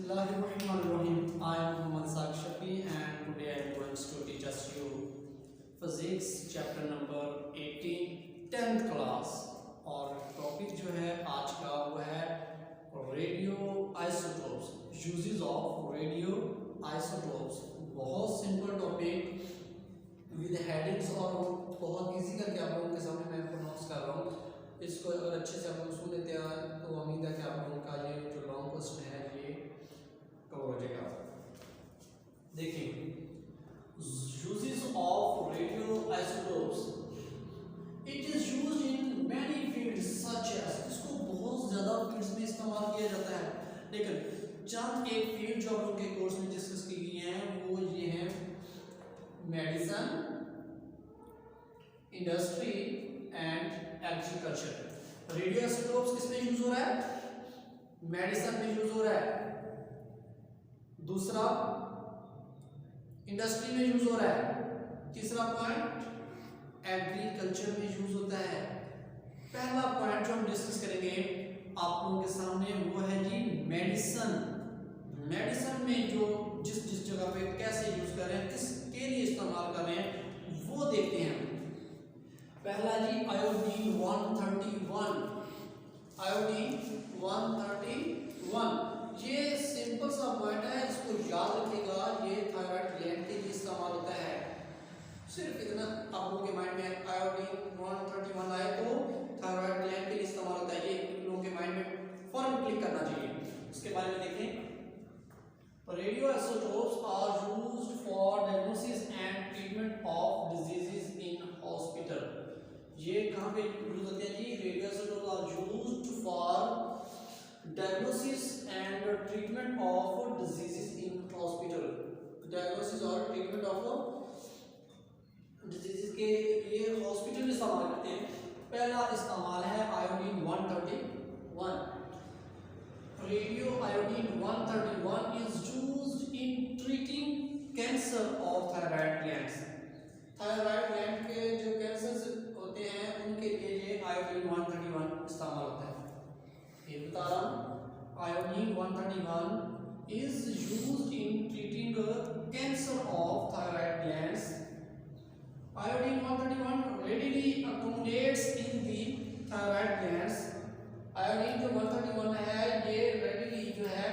Bismillahirrahmanirrahim. I am Muhammad Saq Shafi and today I am going to teach us you physics chapter number 18 10th class और topic जो है आज का वो है radio isotopes uses of radio isotopes. बहुत simple topic with headings और बहुत इजी करके आप लोगों के सामने मैं प्रोनाउंस कर रहा हूँ। इसको अगर अच्छे से आप लोग सुन लेते हैं तो उम्मीद है कि आप लोगों का ये जो लॉन्ग क्वेश्चन है ये कवर हो जाएगा। देखिए, uses of radio isotopes, it is used in many fields such as, इसको बहुत ज़्यादा फील्ड्स में इस्तेमाल किया जाता है, लेकिन चंद एक फील्ड जो आप लोगों के कोर्स में डिस्कस की गई है वो ये है medicine, industry and agriculture. Radio isotopes किसमें यूज हो रहा है? मेडिसिन में यूज हो रहा है, दूसरा इंडस्ट्री में यूज हो रहा है, तीसरा पॉइंट एग्रीकल्चर में यूज होता है। पहला पॉइंट जो हम डिस्कस करेंगे आप लोगों के सामने वो है जी मेडिसिन। मेडिसिन में जो जिस जगह पे कैसे यूज कर रहे हैं, किसके लिए इस्तेमाल कर रहे हैं वो देखते हैं। पहला जी आयोडीन 131, आयोडीन 131, ये सिंपल सा पॉइंट है, इसको याद रखिएगा। ये थायराइड ग्लैंड के लिए इस्तेमाल होता है। सिर्फ इतना आप लोगों के माइंड में आयोडीन 131 आए तो थायराइड ग्लैंड के लिए इस्तेमाल होता है, ये लोगों के माइंड में फौरन क्लिक करना चाहिए। इसके बारे में देखें, radio isotopes are used for diagnosis and treatment of diseases in hospital. ये कहाँ पे यूज होते हैं जी? Radio isotopes are used for diagnosis and treatment of diseases in hospital. Diagnosis और ट्रीटमेंट ऑफ डिजीजेस के लिए हॉस्पिटल में इस्तेमाल करते हैं। पहला इस्तेमाल है iodine 131। Radio iodine 131 is used in treating cancer of thyroid glands. Thyroid gland के जो कैंसर होते हैं उनके लिए ये आयोडीन 131 इस्तेमाल होता है। ये बता रहा हूँ, iodine 131 is used in treating cancer of thyroid glands. Iodine 131 readily accumulates in the thyroid glands। Iodine जो 131 है ये readily जो है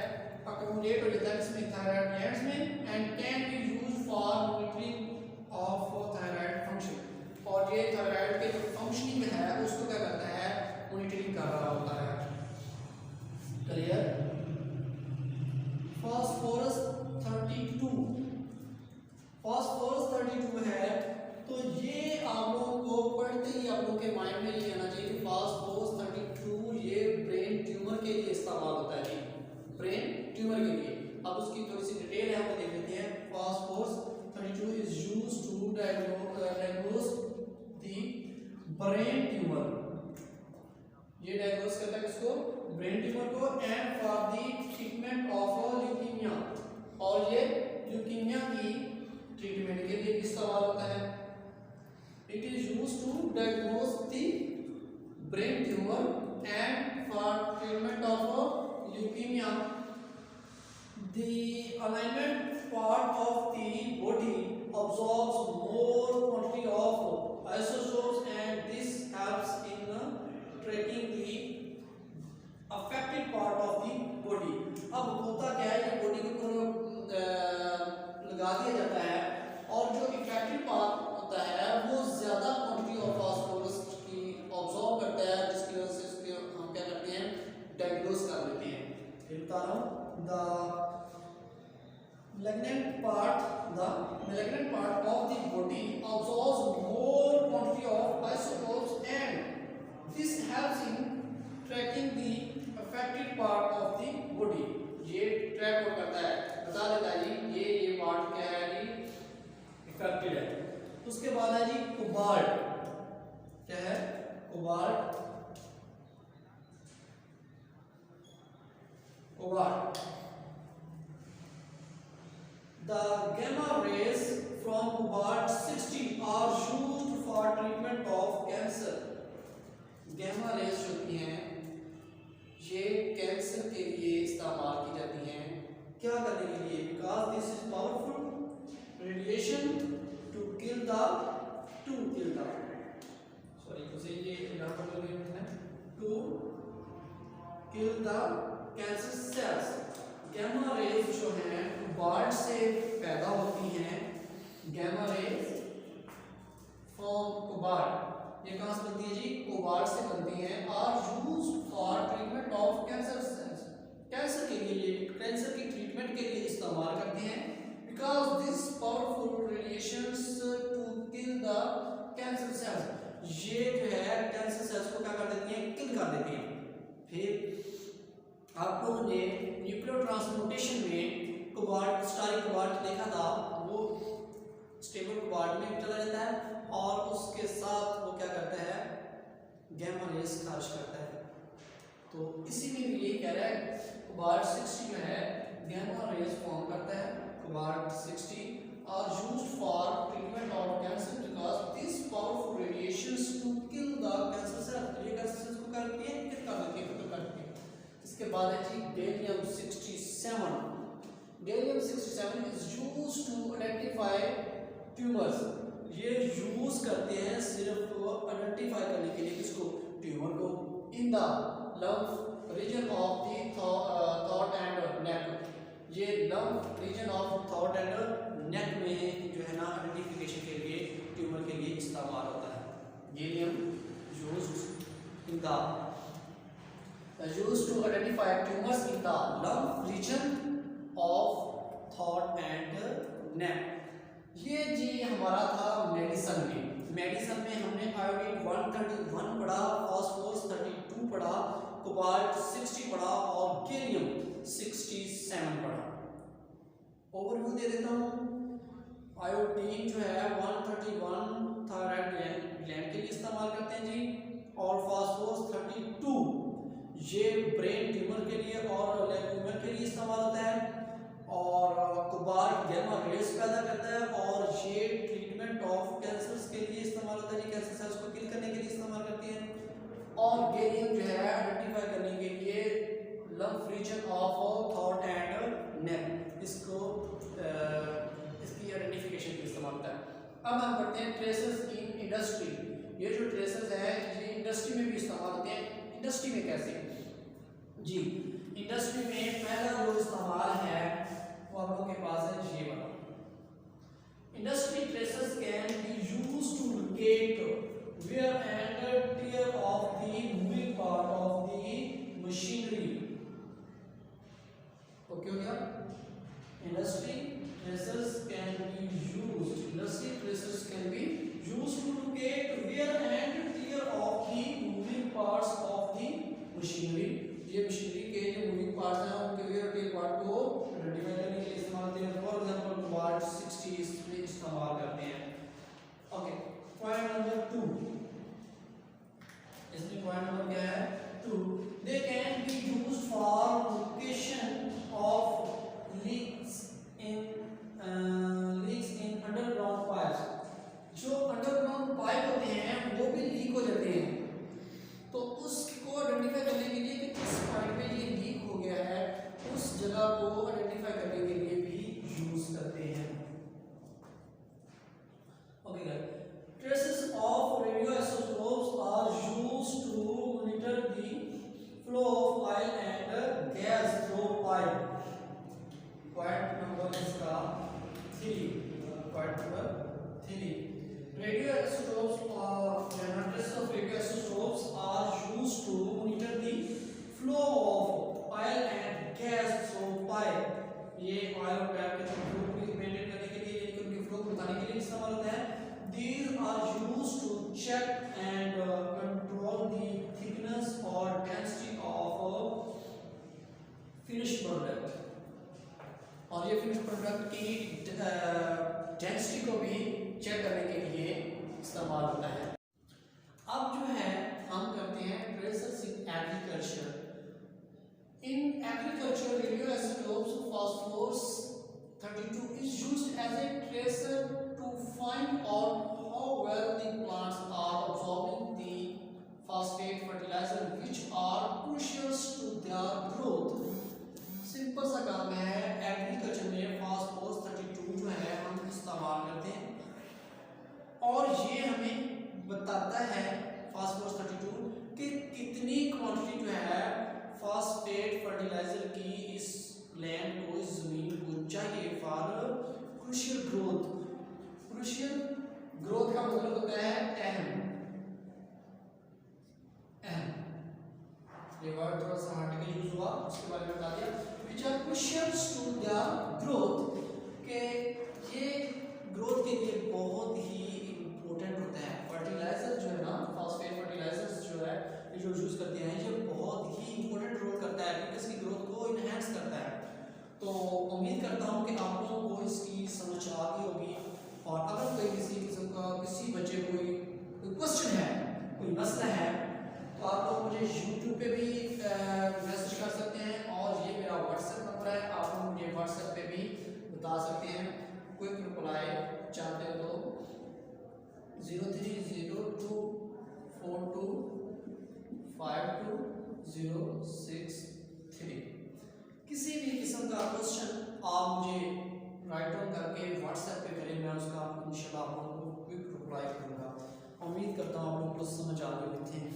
accumulate हो जाता है इसमें थायराइड ग्लैंड्स में and can be used for monitoring of thyroid function। और ये थायराइड के जो फंक्शनिंग है उसको क्या करता है? मॉनिटरिंग कर रहा होता है। क्लियर? फास्फोरस 32, फास्फोरस 32 है तो ये आप लोगों को पढ़ते ही आप लोगों के माइंड में ये आना चाहिए कि फास्फोरस 32 ये ब्रेन ट्यूमर के लिए इस्तेमाल होता है जी, ब्रेन ट्यूमर के लिए। अब उसकी थोड़ी सी डिटेल है वो देख लेते हैं। Phosphorus 32 is used to diagnose the brain tumour. ये डायग्नोस करता है किसको? ब्रेन ट्यूमर को। And for the treatment of leukaemia, और ये ल्यूकीमिया की ट्रीटमेंट के लिए इस्तेमाल होता है। It is used to diagnose the brain tumor and for treatment of leukemia. The alignment part of the body absorbs more quantity of isotopes and this helps in tracking the affected part of the body। अब होता क्या है, ये body के ऊपर लगा दिया जाता है और जो इफेक्टेड पार्ट होता है वो ज्यादा क्वांटिटी ऑफ फास्फोरस की ऑब्जॉर्व करता है, जिसकी वजह से इसके हम क्या करते हैं? डायग्नोस कर लेते हैं। ये बता रहा हूँ, the malignant part of the body absorbs more quantity of isotopes and this helps in tracking the affected part of the body। ये ट्रैक करता है, बता देता है जी ये पार्ट क्या है जी, इफेक्टेड है। उसके बाद है जी कोबाल्ट। क्या है? Cobalt. Cobalt the gamma rays from cobalt 60 are used for treatment of cancer। gamma rays होती हैं ये कैंसर के लिए इस्तेमाल की जाती हैं। kill the to kill the sorry उसे ये यहाँ पर जो है to kill the cancer cells। gamma rays जो हैं कोबाल्ट से पैदा होती हैं। gamma rays from कोबाल्ट, ये कहाँ से बनती है जी? कोबाल्ट से बनती हैं। are used for treatment of cancer cells, cancer के लिए, कैंसर की ट्रीटमेंट के लिए इस्तेमाल करते हैं। because this powerful radiations to kill the cancer cells, ये जो है कैंसर सेल्स को क्या कर देती हैं? किल कर देती हैं। फिर आप लोगों ने न्यूक्लियोट्रांसमुटेशन में कोबाल्ट, स्टारिक कोबाल्ट देखा था, वो स्टेबल कोबाल्ट में चला जाता है और उसके साथ वो क्या करता है? गैमा रेस खारिज करता है। तो इसी में भी यही कह रहा है कोबाल्ट 60 जो है गैमा रेस फॉर्म करता है। Cobalt 60 are used for treatment of cancer because these powerful radiations to kill the cancer cells, ये कैंसर सेल्स को क्या करती है? किल कर देती है, खत्म कर देती है। इसके बाद है जी gallium 67। Gallium 67 is used to identify tumors, ये यूज करते हैं सिर्फ आइडेंटिफाई करने के लिए किसको? ट्यूमर को। In the lymph region of the थॉट एंड नेक, ये लंफ रीजन ऑफ थॉट एंड नेक में जो है ना आइडेंटिफिकेशन के लिए, ट्यूमर के लिए इस्तेमाल होता है। Gallium used in the used to identify tumors in the lung region of throat and neck। ये जी हमारा था मेडिसिन में। मेडिसिन में हमने आयोडीन 131 पढ़ा, फास्फोरस 32 पढ़ा, कोबाल्ट 60 पढ़ा और गैलियम 67 पढ़ा। ओवरव्यू दे देता हूँ। आयोडीन जो है 131 थायराइड ग्लैंड के लिए इस्तेमाल करते हैं जी, और फास्फोरस 32 ये ब्रेन ट्यूमर के लिए और ट्यूमर के लिए इस्तेमाल होता है, और कोबाल्ट गैमा रेस पैदा करता है और ये ट्रीटमेंट ऑफ कैंसर्स के लिए इस्तेमाल होता है जी, कैंसर सेल्स को किल करने के लिए इस्तेमाल करती है। और गैलियम जो है आइडेंटिफाई करने के लिए लंफ रीजन ऑफ थॉट एंड नेक, इसको इसकी आइडेंटिफिकेशन के लिए इस्तेमाल होता है। अब हम पढ़ते हैं ट्रेसेस इन इंडस्ट्री। ये जो ट्रेसेस है ये इंडस्ट्री में भी इस्तेमाल होते हैं। इंडस्ट्री में कैसे जी? इंडस्ट्री में पहला जो इस्तेमाल है वो आप लोगों के पास है ये वाला। Industry traces can be used to locate wear and tear of the moving part of the machinery. Okay हो गया? Industry traces can be used, industry traces can be used to locate wear and tear of the moving parts of the machinery. ये machinery के जो moving parts हैं उनके wear tear part को identify करने के लिए इस्तेमाल करते हैं। फॉर एग्जांपल कोबाल्ट 60 इसमें इस्तेमाल करते हैं। ओके, पॉइंट नंबर 2, इसमें पॉइंट नंबर क्या है? 2, they can be used for location of leaks in underground pipes. जो अंडरग्राउंड पाइप होते हैं वो भी लीक हो जाते हैं, तो उसको आइडेंटिफाई करने के लिए कि किस पॉइंट पे ये लीक हो गया है, उस जगह को आइडेंटिफाई करने के लिए भी यूज करते हैं। Okay guys, traces of radioisotopes are used to monitor the flow of oil and gas through pipe. Point number इसका 3, point number 3, radioisotopes traces of radioisotopes are used to monitor the flow of oil and gas through pipe। ये oil और gas के flow को maintain करने के लिए, यानी कि उनके फ्लो को बताने के लिए इस्तेमाल होता है। These are used to check and control the thickness or density of finished product, और ये फिनिश प्रोडक्ट की डेंसिटी को भी चेक करने के लिए इस्तेमाल होता है। अब जो है हम करते हैं traces in agriculture. In agriculture radioisotopes phosphorus 32 is used as a tracer to find out how well the plants are absorbing the phosphate fertilizer which are crucial to their growth। Simple सा काम है, agriculture में phosphorus 32 जो है हम इस्तेमाल करते हैं। ये हमें बताता है फास्फोरस 32 कि कितनी क्वांटिटी जो है फास्फेट फर्टिलाइजर की इस लैंड को, इस जमीन को चाहिए for crucial growth. Crucial growth का मतलब होता है अहम। ये वर्ड थोड़ा सा आर्टिकल यूज हुआ, उसके बारे में बता दिया। Which are crucial to the growth, के ये ग्रोथ के लिए बहुत ही इम्पोर्टेंट होता है। फर्टिलाइजर जो है ना, फास्फेट फर्टिलाइजर्स जो है ये जो यूज करते हैं, ये बहुत ही इम्पोर्टेंट रोल करता है क्योंकि इसकी ग्रोथ को इनहेंस करता है। तो उम्मीद करता हूँ कि आप लोगों को इसकी समझ आ गई होगी। और अगर कोई किसी किस्म का, किसी बच्चे कोई क्वेश्चन है, कोई मसला है, तो आप लोग मुझे YouTube पे भी मैसेज कर सकते हैं और ये मेरा WhatsApp नंबर है, आप लोग मुझे WhatsApp पे भी बता सकते हैं। क्विक रिप्लाई चाहते हो तो 0302425263। किसी भी किस्म का क्वेश्चन आप मुझे राइट डाउन करके WhatsApp पे करें, मैं उसका इंशाल्लाह आप लोगों को क्विक रिप्लाई करूँगा। उम्मीद करता हूँ आप लोगों को समझ आ गई। Thank you.